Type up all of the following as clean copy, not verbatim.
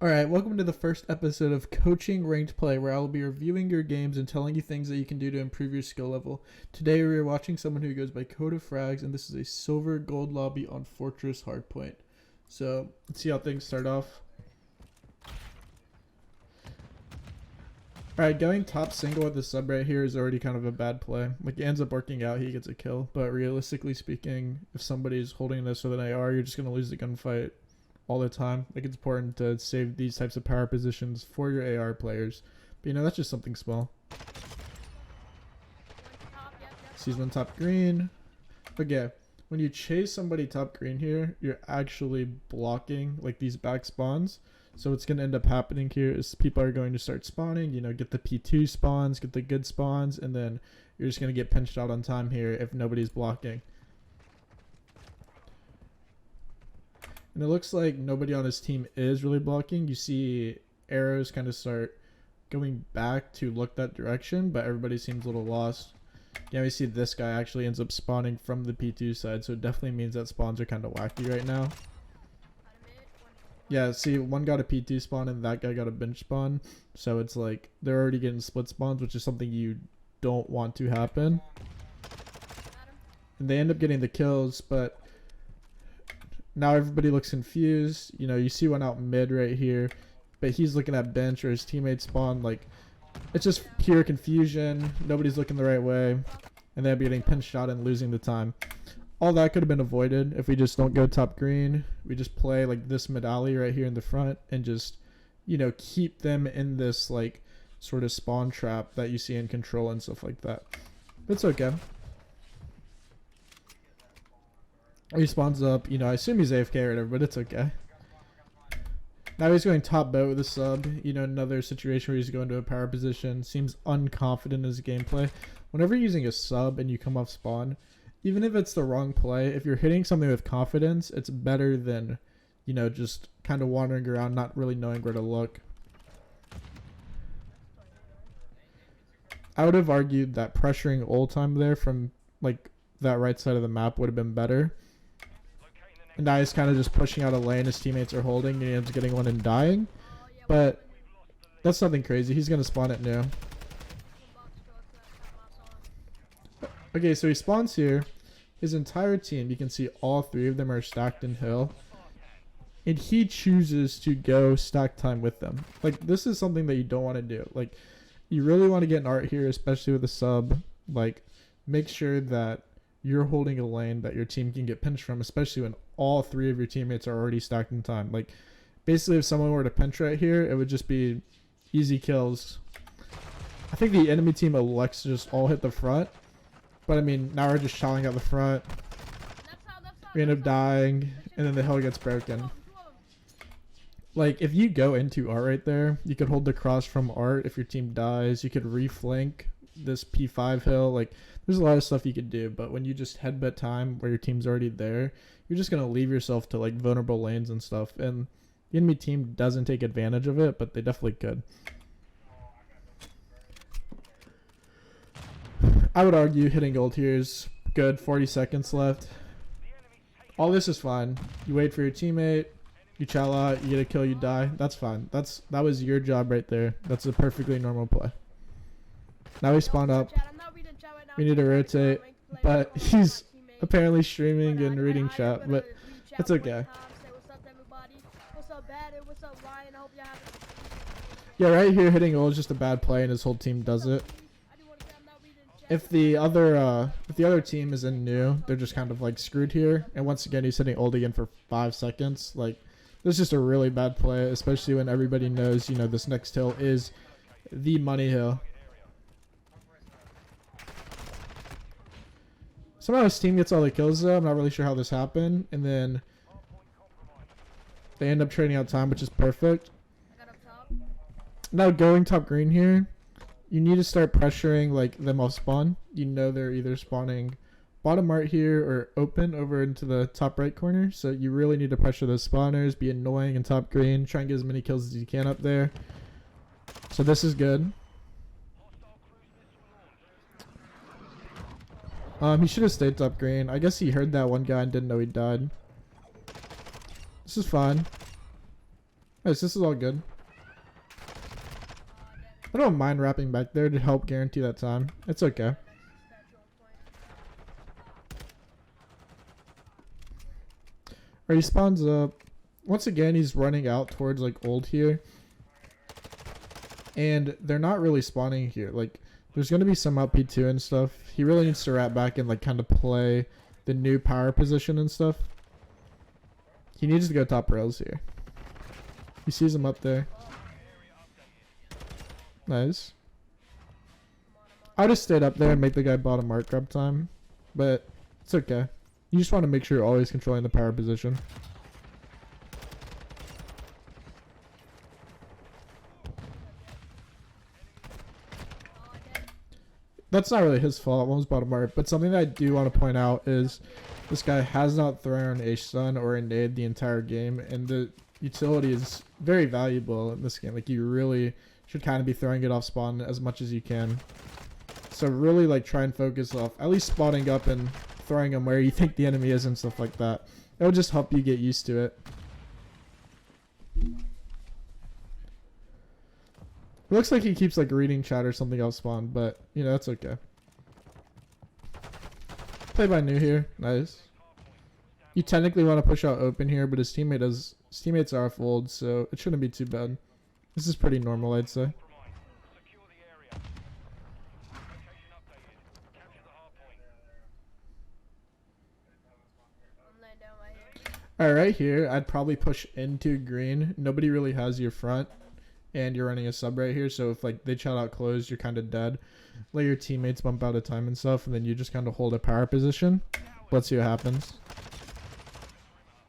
Alright, welcome to the first episode of Coaching Ranked Play, where I will be reviewing your games and telling you things that you can do to improve your skill level. Today we are watching someone who goes by Code of Frags, and this is a silver gold lobby on Fortress Hardpoint. So, let's see how things start off. Alright, going top single with the sub right here is already kind of a bad play. Like, it ends up working out, he gets a kill, but realistically speaking, if somebody's holding this with an AR, you're just going to lose the gunfight all the time. Like, it's important to save these types of power positions for your AR players. But you know, that's just something small. Sees one top green. Okay, when you chase somebody top green here, you're actually blocking like these back spawns. So what's going to end up happening here is people are going to start spawning, you know, get the P2 spawns, get the good spawns, and then you're just going to get pinched out on time here if nobody's blocking. And it looks like nobody on his team is really blocking. You see arrows kind of start going back to look that direction, but everybody seems a little lost. Yeah, we see this guy actually ends up spawning from the P2 side, so it definitely means that spawns are kind of wacky right now. Yeah, see, one got a P2 spawn and that guy got a bench spawn, so it's like they're already getting split spawns, which is something you don't want to happen. And they end up getting the kills, but now everybody looks confused. You know, you see one out mid right here, but he's looking at bench or his teammates spawn. Like, it's just pure confusion. Nobody's looking the right way, and they'll be getting pinched out and losing the time. All that could have been avoided if we just don't go top green. We just play like this mid alley right here in the front and just, you know, keep them in this like sort of spawn trap that you see in Control and stuff like that. It's okay. He spawns up, you know, I assume he's AFK or whatever, but it's okay. Now he's going top boat with a sub, you know, another situation where he's going to a power position, seems unconfident in his gameplay. Whenever you're using a sub and you come off spawn, even if it's the wrong play, if you're hitting something with confidence, it's better than, you know, just kind of wandering around, not really knowing where to look. I would have argued that pressuring ult time there from, like, that right side of the map would have been better. And now he's kind of just pushing out a lane his teammates are holding, and he ends up getting one and dying. But that's nothing crazy. He's going to spawn it new. Okay, so he spawns here. His entire team, you can see all three of them are stacked in hill. And he chooses to go stack time with them. Like, this is something that you don't want to do. Like, you really want to get an art here, especially with a sub. Like, make sure that you're holding a lane that your team can get pinched from, especially when all three of your teammates are already stacked in time. Like, basically, if someone were to pinch right here, it would just be easy kills. I think the enemy team elects to just all hit the front. But, I mean, now we're just shelling out the front. We end up dying, and then the hill gets broken. Like, if you go into art right there, you could hold the cross from art if your team dies. You could reflank this P5 hill. Like, there's a lot of stuff you could do, but when you just headbutt time where your team's already there, you're just going to leave yourself to, like, vulnerable lanes and stuff. And the enemy team doesn't take advantage of it, but they definitely could. I would argue hitting gold here is good. 40 seconds left. All this is fine. You wait for your teammate, you chow out, you get a kill, you die. That's fine. That was your job right there. That's a perfectly normal play. Now we spawn up. We need to rotate, but he's apparently streaming and reading chat, but it's okay. Yeah, right here hitting gold is just a bad play, and his whole team does it. If the other team is in new, they're just kind of like screwed here. And once again, he's hitting ult again for 5 seconds. Like, this is just a really bad play, especially when everybody knows, you know, this next hill is the money hill. Somehow his team gets all the kills though. I'm not really sure how this happened. And then they end up trading out time, which is perfect. Now going top green here, you need to start pressuring like them off spawn. You know they're either spawning bottom right here or open over into the top right corner. So you really need to pressure those spawners, be annoying in top green, try and get as many kills as you can up there. So this is good. He should have stayed top green. I guess he heard that one guy and didn't know he died. This is fine. Nice, this is all good. I don't mind wrapping back there to help guarantee that time. It's okay. Alright, he spawns up. Once again, he's running out towards like old here. And they're not really spawning here. Like, there's going to be some up P2 and stuff. He really needs to wrap back and like kind of play the new power position and stuff. He needs to go top rails here. He sees him up there. Nice. I just stayed up there and make the guy bottom mark grab time. But it's okay. You just want to make sure you're always controlling the power position. That's not really his fault. One was bottom mark. But something that I do want to point out is this guy has not thrown a stun or a nade the entire game. And the utility is very valuable in this game. Like, you really should kind of be throwing it off spawn as much as you can. So really, like, try and focus off at least spawning up and throwing them where you think the enemy is and stuff like that. It will just help you get used to it. It looks like he keeps like reading chat or something off spawn, but you know, that's okay. Play by new here. Nice. You technically want to push out open here, but his teammates are off old, so it shouldn't be too bad. This is pretty normal, I'd say. Alright, right here, I'd probably push into green. Nobody really has your front. And you're running a sub right here, so if like they shout out close, you're kind of dead. Let your teammates bump out of time and stuff, and then you just kind of hold a power position. Let's see what happens.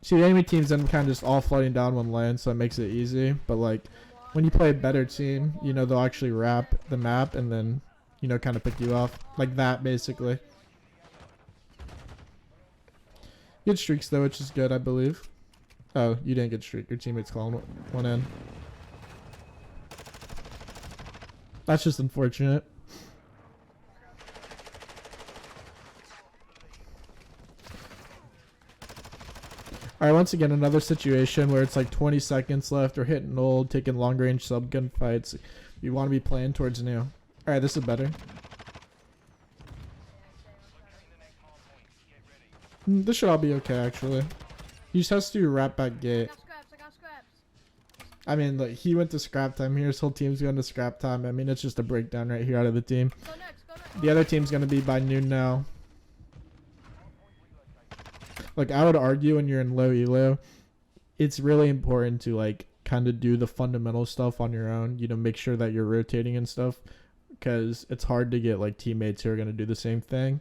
See, the enemy teams then kind of just all flooding down one lane, so it makes it easy. But like when you play a better team, you know, they'll actually wrap the map and then, you know, kind of pick you off like that basically. Good streaks though, which is good, I believe. Oh, you didn't get streak. Your teammates calling one in. That's just unfortunate. Alright, once again, another situation where it's like 20 seconds left. Or hitting old, taking long range sub gun fights. You want to be playing towards new. Alright, this is better. This should all be okay, actually. He just has to wrap back gate. I mean, like, he went to scrap time here. His whole team's going to scrap time. I mean, it's just a breakdown right here out of the team. Go next. The other team's going to be by noon now. Like, I would argue when you're in low elo, it's really important to, like, kind of do the fundamental stuff on your own. You know, make sure that you're rotating and stuff. Because it's hard to get, like, teammates who are going to do the same thing.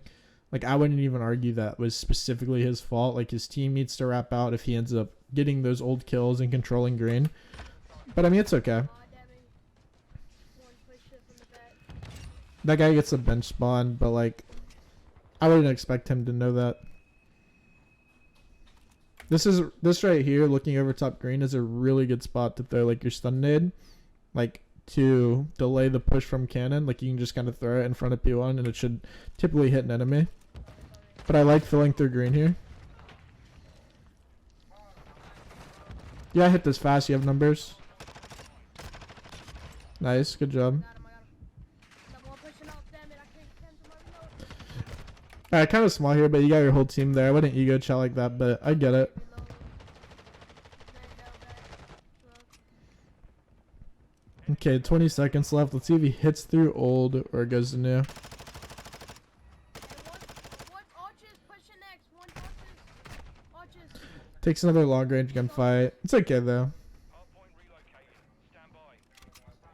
Like, I wouldn't even argue that was specifically his fault. Like, his team needs to wrap out if he ends up getting those old kills and controlling green. But I mean, it's okay. That guy gets a bench spawn, but like, I wouldn't expect him to know that. This right here, looking over top green, is a really good spot to throw like your stun nade, like to delay the push from cannon. Like you can just kind of throw it in front of P1, and it should typically hit an enemy. But I like filling through green here. Yeah, I hit this fast. You have numbers. Nice, good job. Alright, kind of small here, but you got your whole team there. I wouldn't ego chat like that, but I get it. Okay, 20 seconds left. Let's see if he hits through old or goes to new. Takes another long range gunfight. It's okay though.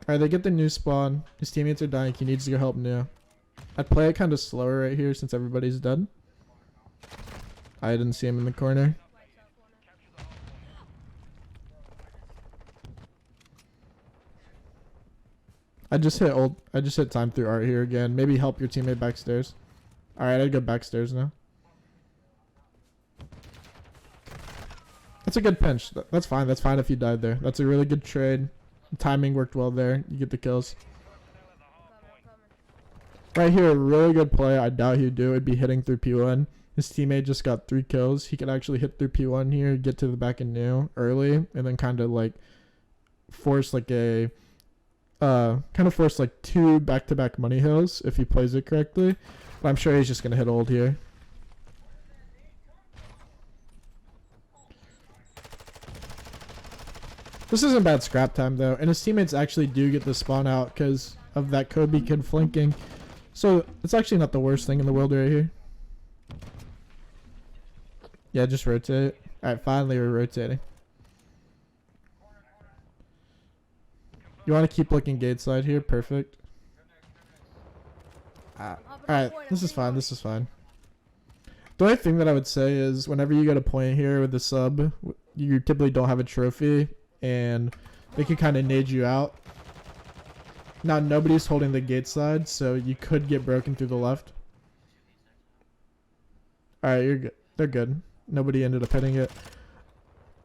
Alright, they get the new spawn. His teammates are dying. He needs to go help new. I'd play it kind of slower right here since everybody's dead. I didn't see him in the corner. I just hit time through art here again. Maybe help your teammate backstairs. Alright, I'd go backstairs now. That's a good pinch. That's fine. That's fine if you died there. That's a really good trade. Timing worked well there. You get the kills. Right here, a really good play. I doubt he'd do it. Would be hitting through P1. His teammate just got 3 kills. He could actually hit through P1 here, get to the back and new early, and then kind of like force like a force like 2 back-to-back money hills if he plays it correctly. But I'm sure he's just gonna hit old here. This isn't bad scrap time though, and his teammates actually do get the spawn out because of that Kobe kid flanking. So it's actually not the worst thing in the world right here. Yeah, just rotate. Alright, finally we're rotating. You want to keep looking gate side here? Perfect. Alright, this is fine. This is fine. The only thing that I would say is whenever you get a point here with the sub, you typically don't have a trophy, and they can kind of nade you out. Now nobody's holding the gate side, so you could get broken through the left. Alright, you're good. They're good. Nobody ended up hitting it.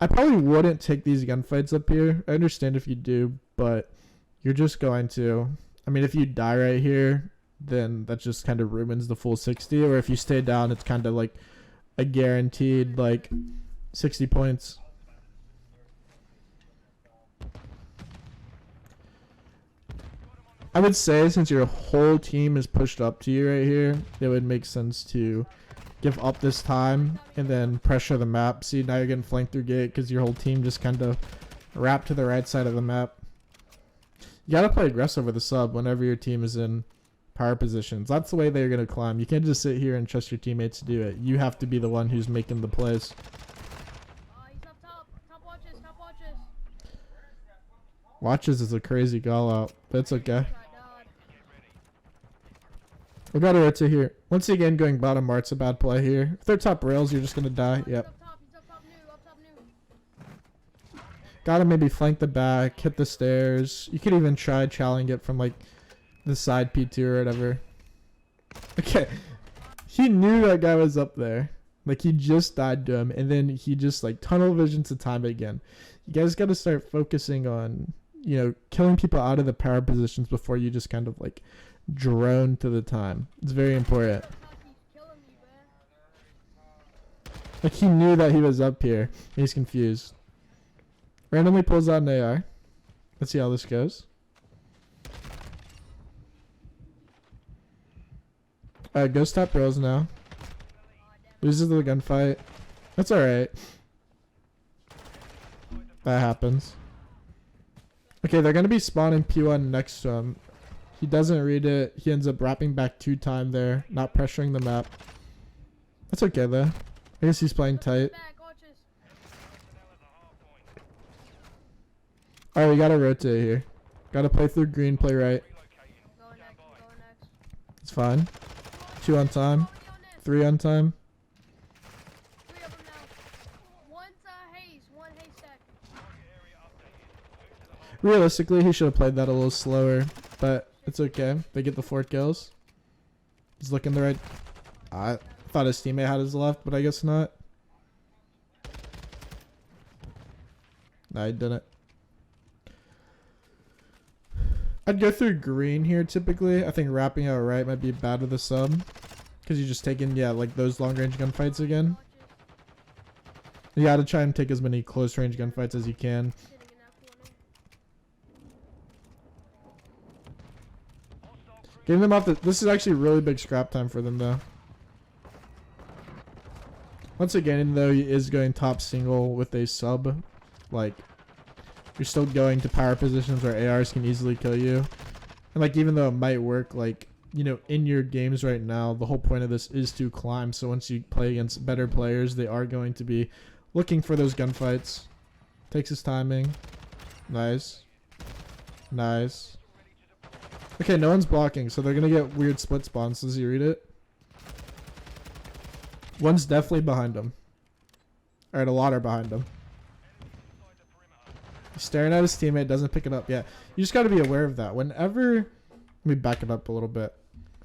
I probably wouldn't take these gunfights up here. I understand if you do, but you're just going to... I mean, if you die right here, then that just kind of ruins the full 60. Or if you stay down, it's kind of like a guaranteed, like, 60 points. I would say since your whole team is pushed up to you right here, it would make sense to give up this time and then pressure the map. See, now you're getting flanked through gate because your whole team just kind of wrapped to the right side of the map. You gotta play aggressive with the sub whenever your team is in power positions. That's the way they're gonna climb. You can't just sit here and trust your teammates to do it. You have to be the one who's making the plays. He's up top. Top watches. Top watches. Watches is a crazy call out, but it's okay. We got to rotate here. Once again, going bottom mart's a bad play here. If they're top rails, you're just going to die. Yep. He's up top new. Gotta maybe flank the back, hit the stairs. You could even try challenging it from like the side P2 or whatever. Okay. He knew that guy was up there. Like he just died to him, and then he just like tunnel vision to time it again. You guys got to start focusing on, you know, killing people out of the power positions before you just kind of like drone to the time. It's very important. Like he knew that he was up here. He's confused. Randomly pulls out an AR. Let's see how this goes. Alright, goes top rails now. Loses the gunfight. That's alright. That happens. Okay, they're gonna be spawning P1 next to him. He doesn't read it. He ends up wrapping back 2 times there, not pressuring the map. That's okay though. I guess he's playing tight. Alright, we gotta rotate here. Gotta play through green, play right. It's fine. 2 on time. 3 on time. Realistically, he should have played that a little slower, but it's okay. They get the 4 kills. He's looking the right... I thought his teammate had his left, but I guess not. No, he didn't. I'd go through green here typically. I think wrapping out right might be bad with the sub. Because you're just taking, yeah, like those long range gunfights again. You gotta try and take as many close range gunfights as you can. Getting them off the... This is actually really big scrap time for them though. Once again though, he is going top single with a sub. Like, you're still going to power positions where ARs can easily kill you. And like, even though it might work, like, you know, in your games right now, the whole point of this is to climb. So once you play against better players, they are going to be looking for those gunfights. Takes his timing. Nice. Nice. Okay, no one's blocking, so they're gonna get weird split spawns. Does he read it? One's definitely behind him. Alright, a lot are behind him. He's staring at his teammate, doesn't pick it up yet. You just gotta be aware of that. Whenever... Let me back it up a little bit.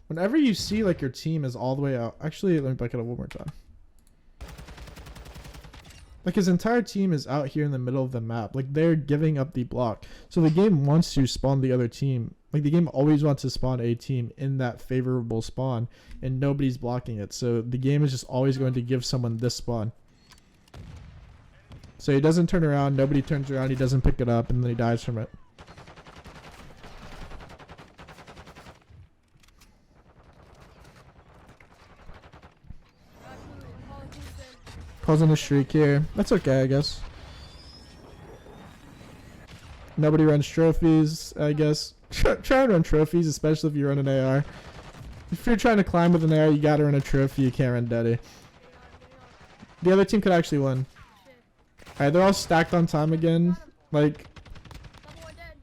Whenever you see like your team is all the way out... Actually, let me back it up one more time. Like his entire team is out here in the middle of the map. Like they're giving up the block. So the game wants to spawn the other team. Like the game always wants to spawn a team in that favorable spawn. And nobody's blocking it. So the game is just always going to give someone this spawn. So he doesn't turn around, nobody turns around, he doesn't pick it up, and then he dies from it. Causing a streak here. That's okay, I guess. Nobody runs trophies, I guess. Try and run trophies, especially if you run an AR. If you're trying to climb with an AR, you gotta run a trophy. You can't run Daddy. The other team could actually win. Alright, they're all stacked on time again. Like,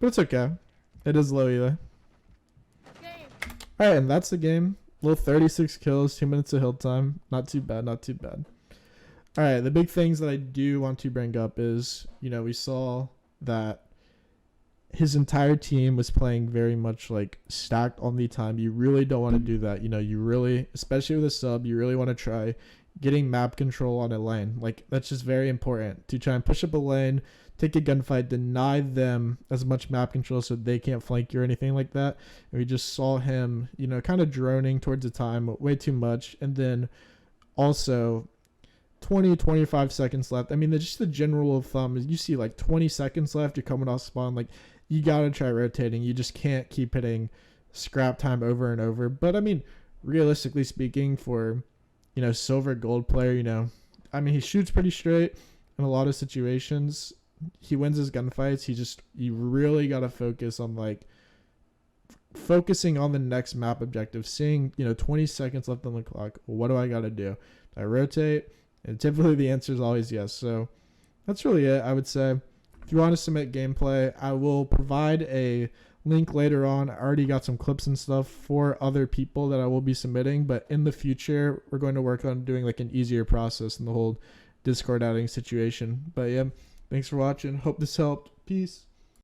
but it's okay. It is low either. Alright, and that's the game. Little 36 kills, 2 minutes of hill time. Not too bad, not too bad. Alright, the big things that I do want to bring up is, you know, we saw that his entire team was playing very much like stacked on the time. You really don't want to do that. You know, you really, especially with a sub, you really want to try getting map control on a lane. Like, that's just very important to try and push up a lane, take a gunfight, deny them as much map control so they can't flank you or anything like that. And we just saw him, you know, kind of droning towards the time way too much. And then also 20-25 seconds left. I mean, just the general rule of thumb is you see like 20 seconds left, you're coming off spawn, like you gotta try rotating. You just can't keep hitting scrap time over and over. But I mean, realistically speaking, for, you know, silver gold player, you know, I mean, he shoots pretty straight in a lot of situations. He wins his gunfights. You really gotta focus on like focusing on the next map objective, seeing, you know, 20 seconds left on the clock. What do I gotta do? Do I rotate? And typically the answer is always yes. So that's really it, I would say. If you want to submit gameplay, I will provide a link later on. I already got some clips and stuff for other people that I will be submitting. But in the future, we're going to work on doing like an easier process in the whole Discord adding situation. But yeah, thanks for watching. Hope this helped. Peace.